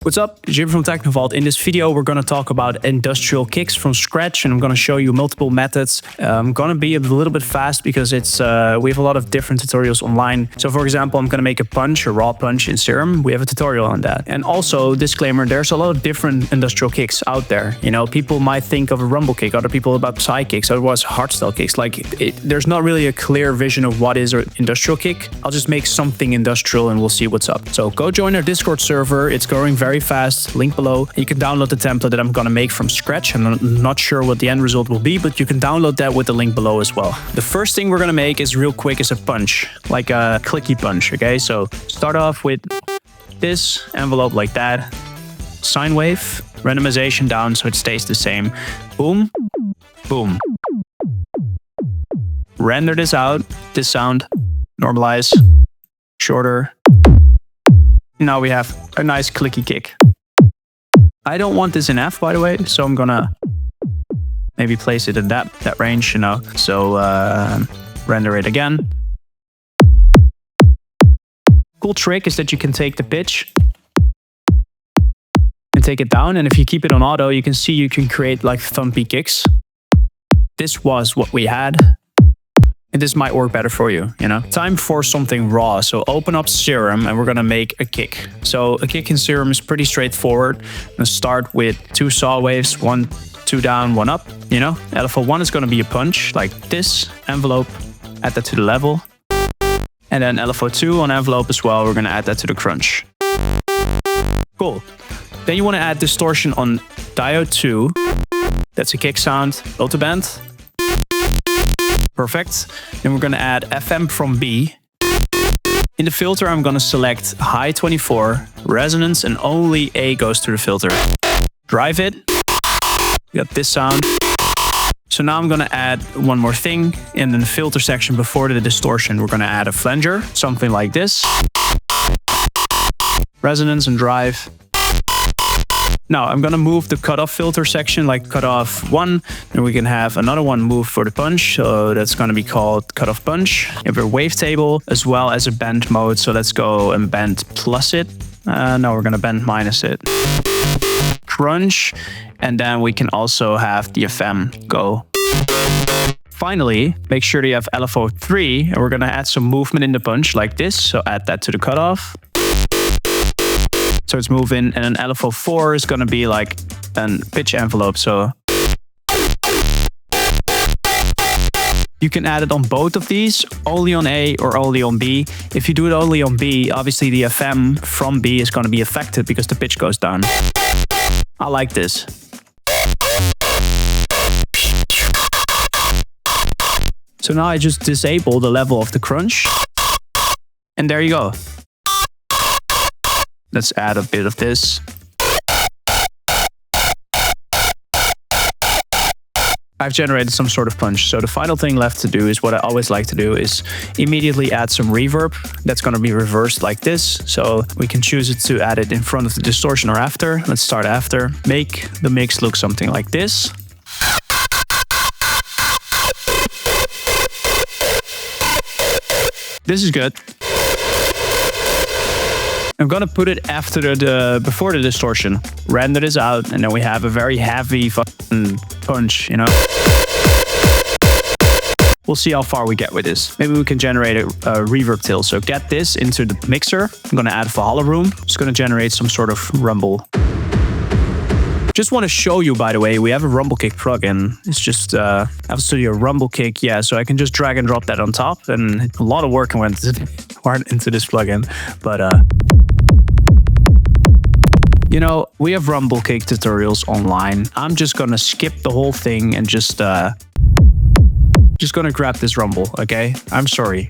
What's up, Jim from Technovault. In this video, we're going to talk about industrial kicks from scratch, and I'm going to show you multiple methods. I'm going to be a little bit fast because it's we have a lot of different tutorials online. So for example, I'm going to make a punch, a raw punch in Serum. We have a tutorial on that. And also, disclaimer, there's a lot of different industrial kicks out there. You know, people might think of a rumble kick, other people about side kicks, otherwise hardstyle kicks. There's not really a clear vision of what is an industrial kick. I'll just make something industrial and we'll see what's up. So go join our Discord server. It's growing very fast, link below. You can download the template that I'm gonna make from scratch. I'm not sure what the end result will be, but you can download that with the link below as well. The first thing we're gonna make is real quick is a punch, like a clicky punch, okay? So start off with this envelope like that, sine wave, randomization down so it stays the same. Boom, boom. Render this out, this sound, normalize, shorter. Now we have a nice clicky kick. I don't want this in F, by the way, so I'm gonna maybe place it in that range, you know. So render it again. Cool trick is that you can take the pitch and take it down, and if you keep it on auto, you can see you can create like thumpy kicks. This was what we had. And this might work better for you, you know? Time for something raw. So open up Serum and we're gonna make a kick. So a kick in Serum is pretty straightforward. I'm gonna start with 2 saw waves, 1, 2 down, 1 up, you know? LFO1 is gonna be a punch, like this envelope, add that to the level. And then LFO2 on envelope as well, we're gonna add that to the crunch. Cool. Then you wanna add distortion on diode 2. That's a kick sound, low to bend. Perfect. Then we're going to add FM from B. In the filter, I'm going to select high 24, resonance, and only A goes through the filter. Drive it. We got this sound. So now I'm going to add one more thing. In the filter section before the distortion, we're going to add a flanger, something like this. Resonance and drive. Now I'm gonna move the cutoff filter section, like cutoff 1, and we can have another one move for the punch. So that's gonna be called cutoff punch. We have a wavetable as well as a bend mode. So let's go and bend plus it. No, we're gonna bend minus it. Crunch, and then we can also have the FM go. Finally, make sure that you have LFO3, and we're gonna add some movement in the punch like this. So add that to the cutoff. So it's moving, and an LFO4 is going to be like a pitch envelope. So you can add it on both of these, only on A or only on B. If you do it only on B, obviously the FM from B is going to be affected because the pitch goes down. I like this. So now I just disable the level of the crunch. And there you go. Let's add a bit of this. I've generated some sort of punch. So the final thing left to do is what I always like to do is immediately add some reverb. That's going to be reversed like this. So we can choose it to add it in front of the distortion or after. Let's start after. Make the mix look something like this. This is good. I'm gonna put it after before the distortion. Render this out, and then we have a very heavy fucking punch, you know? We'll see how far we get with this. Maybe we can generate a reverb tail. So get this into the mixer. I'm gonna add Valhalla room. It's gonna generate some sort of rumble. Just want to show you, by the way, we have a rumble kick plugin. It's just FL Studio rumble kick, yeah. So I can just drag and drop that on top, and a lot of work went into this plugin, but you know, we have rumble kick tutorials online. I'm just gonna skip the whole thing and just gonna grab this rumble, okay? I'm sorry.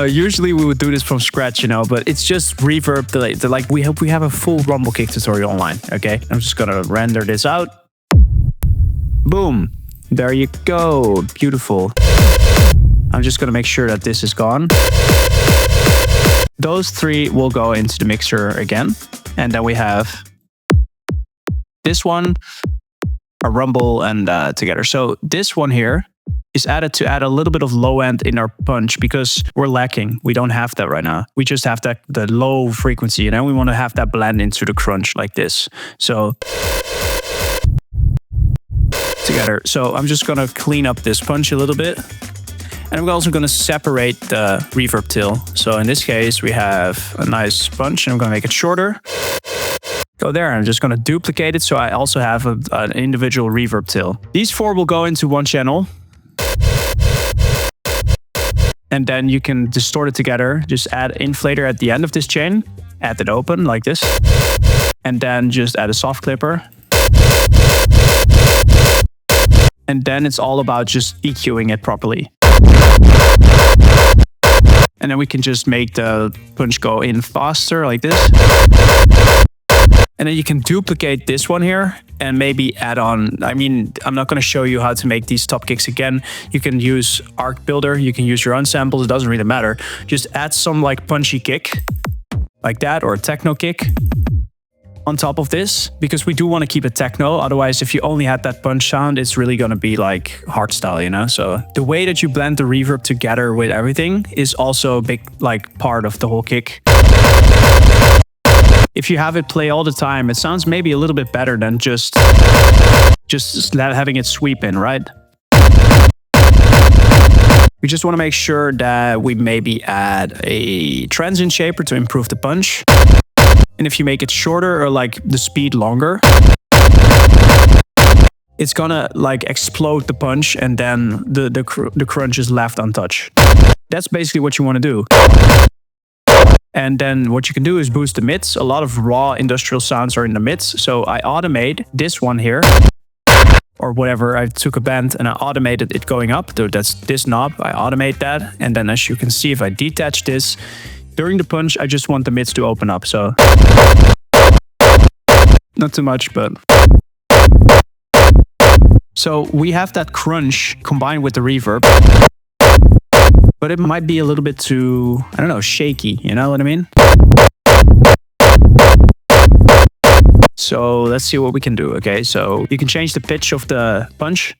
Usually we would do this from scratch, you know, but it's just reverb. Like we have a full rumble kick tutorial online, okay? I'm just gonna render this out. Boom. There you go. Beautiful. I'm just gonna make sure that this is gone. Those 3 will go into the mixer again. And then we have this one, a rumble, and together. So this one here is added to add a little bit of low end in our punch because we're lacking. We don't have that right now. We just have that the low frequency, and then we want to have that blend into the crunch like this. So together. So I'm just gonna clean up this punch a little bit. And I'm also gonna separate the reverb till. So in this case, we have a nice punch and I'm gonna make it shorter. Go there, and I'm just gonna duplicate it so I also have an individual reverb till. These 4 will go into one channel. And then you can distort it together. Just add inflator at the end of this chain. Add it open like this. And then just add a soft clipper. And then it's all about just EQing it properly. And then we can just make the punch go in faster like this. And then you can duplicate this one here and maybe add on. I mean, I'm not going to show you how to make these top kicks again. You can use Arc Builder. You can use your own samples. It doesn't really matter. Just add some like punchy kick like that, or a techno kick on top of this, because we do want to keep it techno. Otherwise, if you only had that punch sound, it's really going to be like hardstyle, you know? So the way that you blend the reverb together with everything is also a big like part of the whole kick. If you have it play all the time, it sounds maybe a little bit better than just having it sweep in, right? We just want to make sure that we maybe add a transient shaper to improve the punch. And if you make it shorter or like the speed longer, it's gonna like explode the punch, and then the crunch is left untouched. That's basically what you want to do. And then what you can do is boost the mids. A lot of raw industrial sounds are in the mids. So I automate this one here, or whatever. I took a band and I automated it going up. So that's this knob. I automate that. And then as you can see, if I detach this, during the punch, I just want the mids to open up. So not too much, but... So we have that crunch combined with the reverb. But it might be a little bit too, I don't know, shaky, you know what I mean? So let's see what we can do, okay? So you can change the pitch of the punch.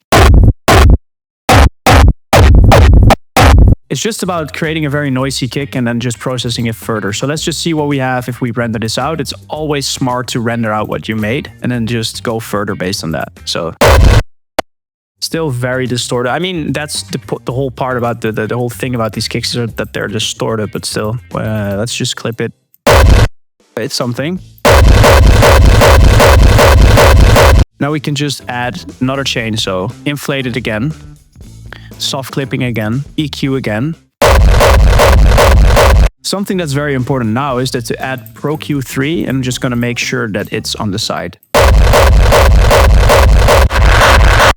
It's just about creating a very noisy kick and then just processing it further. So let's just see what we have if we render this out. It's always smart to render out what you made and then just go further based on that. So... still very distorted. I mean, that's the whole part about the whole thing about these kicks is that they're distorted, but still. Let's just clip it. It's something. Now we can just add another chain. So inflate it again. Soft clipping again. EQ again. Something that's very important now is that to add Pro Q3, and I'm just going to make sure that it's on the side.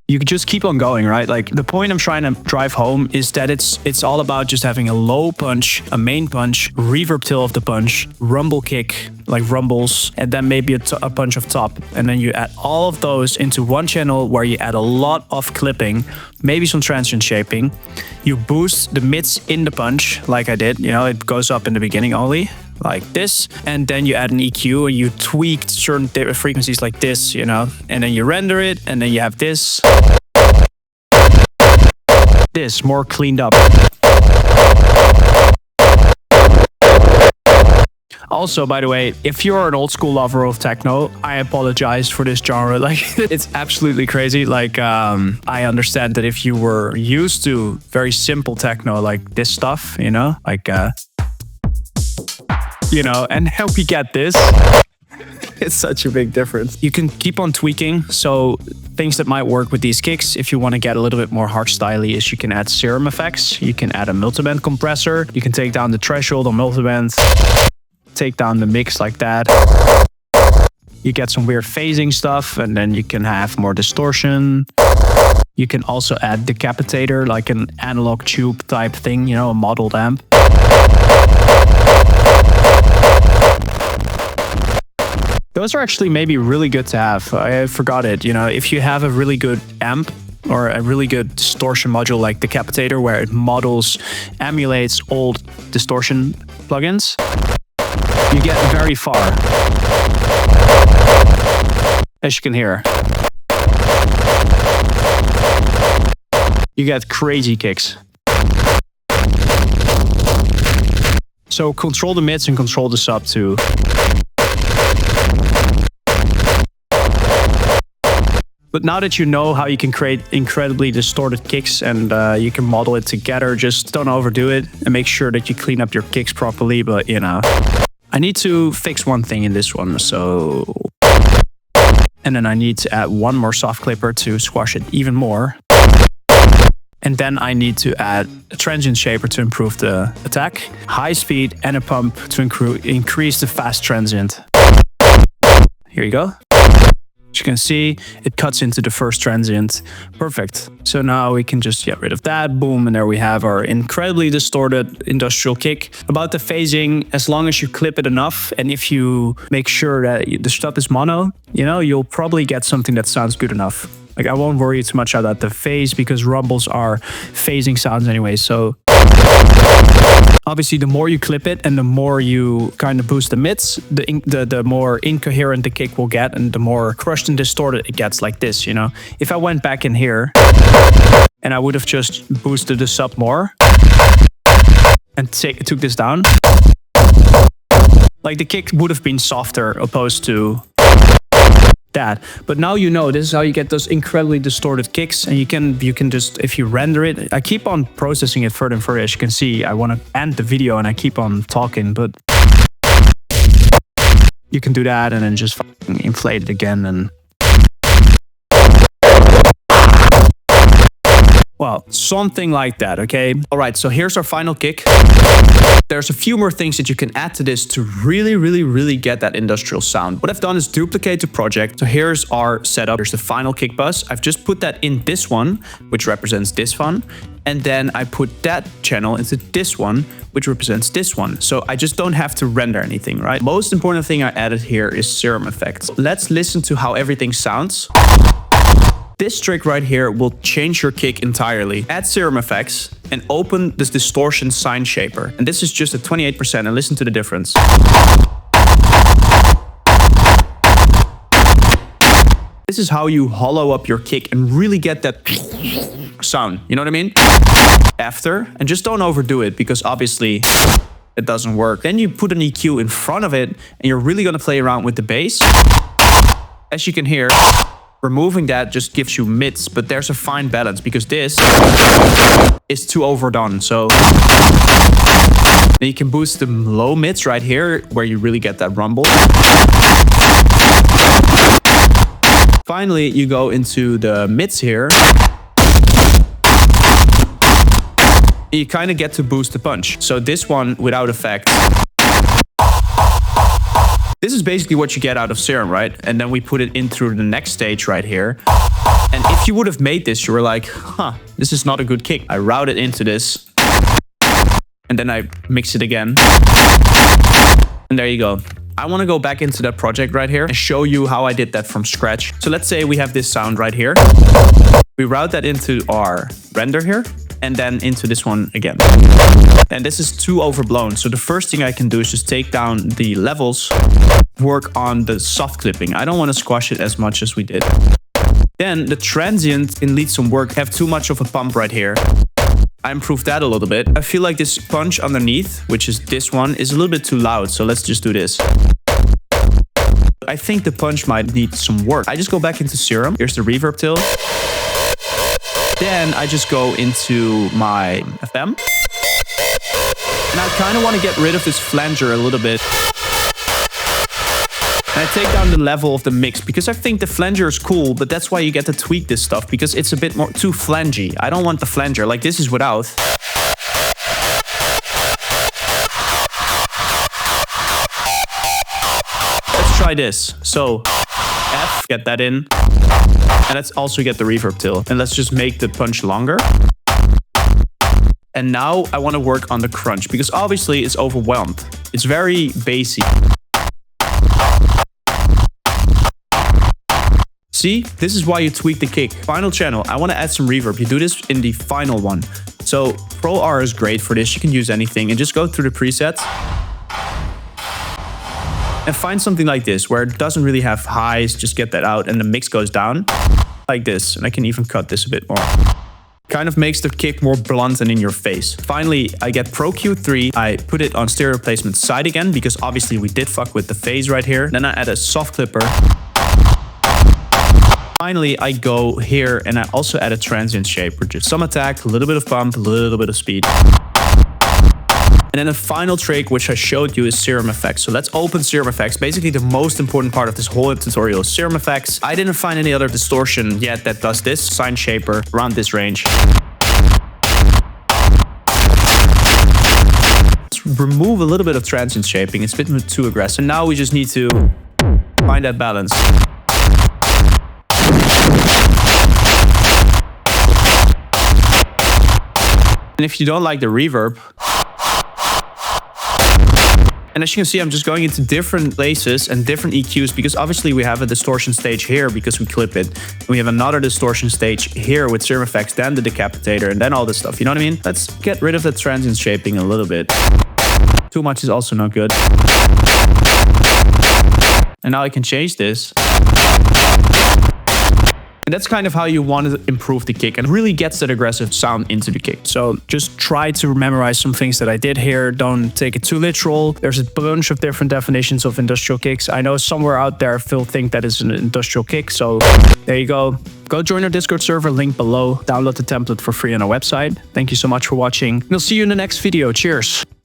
You could just keep on going, right? Like the point I'm trying to drive home is that it's all about just having a low punch, a main punch, reverb till of the punch, rumble kick, like rumbles, and then maybe a punch of top. And then you add all of those into one channel where you add a lot of clipping, maybe some transient shaping. You boost the mids in the punch like I did, you know, it goes up in the beginning only. Like this, and then you add an EQ and you tweak certain frequencies like this, you know, and then you render it, and then you have this more cleaned up. Also, by the way, if you're an old school lover of techno, I apologize for this genre. Like, it's absolutely crazy. Like, I understand that if you were used to very simple techno, like this stuff, you know, like, you know, and help you get this. It's such a big difference. You can keep on tweaking. So things that might work with these kicks, if you want to get a little bit more hardstyley, is you can add serum effects. You can add a multiband compressor. You can take down the threshold on multiband. Take down the mix like that. You get some weird phasing stuff, and then you can have more distortion. You can also add decapitator, like an analog tube type thing, you know, a modeled amp. Those are actually maybe really good to have. I forgot it. You know, if you have a really good amp or a really good distortion module like Decapitator, where it emulates old distortion plugins, you get very far. As you can hear. you get crazy kicks. So control the mids and control the sub too. But now that you know how you can create incredibly distorted kicks and you can model it together, just don't overdo it and make sure that you clean up your kicks properly. But you know, I need to fix one thing in this one. So, and then I need to add one more soft clipper to squash it even more. And then I need to add a transient shaper to improve the attack, high speed, and a pump to increase the fast transient. Here you go. As you can see, it cuts into the first transient. Perfect. So now we can just get rid of that. Boom. And there we have our incredibly distorted industrial kick. About the phasing, as long as you clip it enough, and if you make sure that the stuff is mono, you know, you'll probably get something that sounds good enough. Like, I won't worry too much about the phase because rumbles are phasing sounds anyway. So obviously, the more you clip it and the more you kind of boost the mids, the more incoherent the kick will get and the more crushed and distorted it gets, like this, you know. If I went back in here and I would have just boosted the sub more and took this down, like the kick would have been softer opposed to that. But now you know this is how you get those incredibly distorted kicks, and you can just, if you render it, I keep on processing it further and further. As you can see, I want to end the video and I keep on talking, but you can do that and then just inflate it again. And well, something like that, okay? All right, so here's our final kick. There's a few more things that you can add to this to really get that industrial sound. What I've done is duplicate the project. So here's our setup. Here's the final kick bus. I've just put that in this one, which represents this one. And then I put that channel into this one, which represents this one. So I just don't have to render anything, right? Most important thing I added here is serum effects. Let's listen to how everything sounds. This trick right here will change your kick entirely. Add serum effects and open this distortion sine shaper. And this is just at 28%, and listen to the difference. This is how you hollow up your kick and really get that sound. You know what I mean? After, and just don't overdo it because obviously it doesn't work. Then you put an EQ in front of it and you're really gonna play around with the bass. As you can hear, removing that just gives you mids, but there's a fine balance because this is too overdone. So then you can boost the low mids right here where you really get that rumble. Finally, you go into the mids here. You kind of get to boost the punch. So this one without effect. This is basically what you get out of Serum, right? And then we put it in through the next stage right here. And if you would have made this, you were like, huh, this is not a good kick. I route it into this. And then I mix it again. And there you go. I want to go back into that project right here and show you how I did that from scratch. So let's say we have this sound right here. We route that into our render here. And then into this one again. And this is too overblown. So the first thing I can do is just take down the levels, work on the soft clipping. I don't want to squash it as much as we did. Then the transient needs some work. I have too much of a pump right here. I improved that a little bit. I feel like this punch underneath, which is this one, is a little bit too loud. So let's just do this. I think the punch might need some work. I just go back into Serum. Here's the reverb till. Then I just go into my FM. And I kind of want to get rid of this flanger a little bit. And I take down the level of the mix because I think the flanger is cool, but that's why you get to tweak this stuff because it's a bit more too flangy. I don't want the flanger, like this is without. Let's try this. So F, get that in. And let's also get the reverb till. And let's just make the punch longer. And now I want to work on the crunch because obviously it's overwhelmed. It's very bassy. See, this is why you tweak the kick. Final channel, I want to add some reverb. You do this in the final one. So Pro R is great for this. You can use anything and just go through the presets. And find something like this where it doesn't really have highs. Just get that out and the mix goes down like this. And I can even cut this a bit more. Kind of makes the kick more blunt and in your face. Finally, I get Pro Q3. I put it on stereo replacement side again, because obviously we did fuck with the phase right here. Then I add a soft clipper. Finally, I go here and I also add a transient shape, which is some attack, a little bit of bump, a little bit of speed. And then the final trick, which I showed you, is Serum effects. So let's open Serum effects. Basically, the most important part of this whole tutorial is Serum effects. I didn't find any other distortion yet that does this. Sine shaper around this range. Let's remove a little bit of transient shaping. It's a bit too aggressive. Now we just need to find that balance. And if you don't like the reverb, and as you can see, I'm just going into different places and different EQs, because obviously we have a distortion stage here because we clip it. And we have another distortion stage here with Serum effects, then the decapitator, and then all this stuff. You know what I mean? Let's get rid of the transient shaping a little bit. Too much is also not good. And now I can change this. And that's kind of how you want to improve the kick and really gets that aggressive sound into the kick. So just try to memorize some things that I did here. Don't take it too literal. There's a bunch of different definitions of industrial kicks. I know somewhere out there Phil think that is an industrial kick. So there you go. Go join our Discord server, link below. Download the template for free on our website. Thank you so much for watching. We'll see you in the next video. Cheers.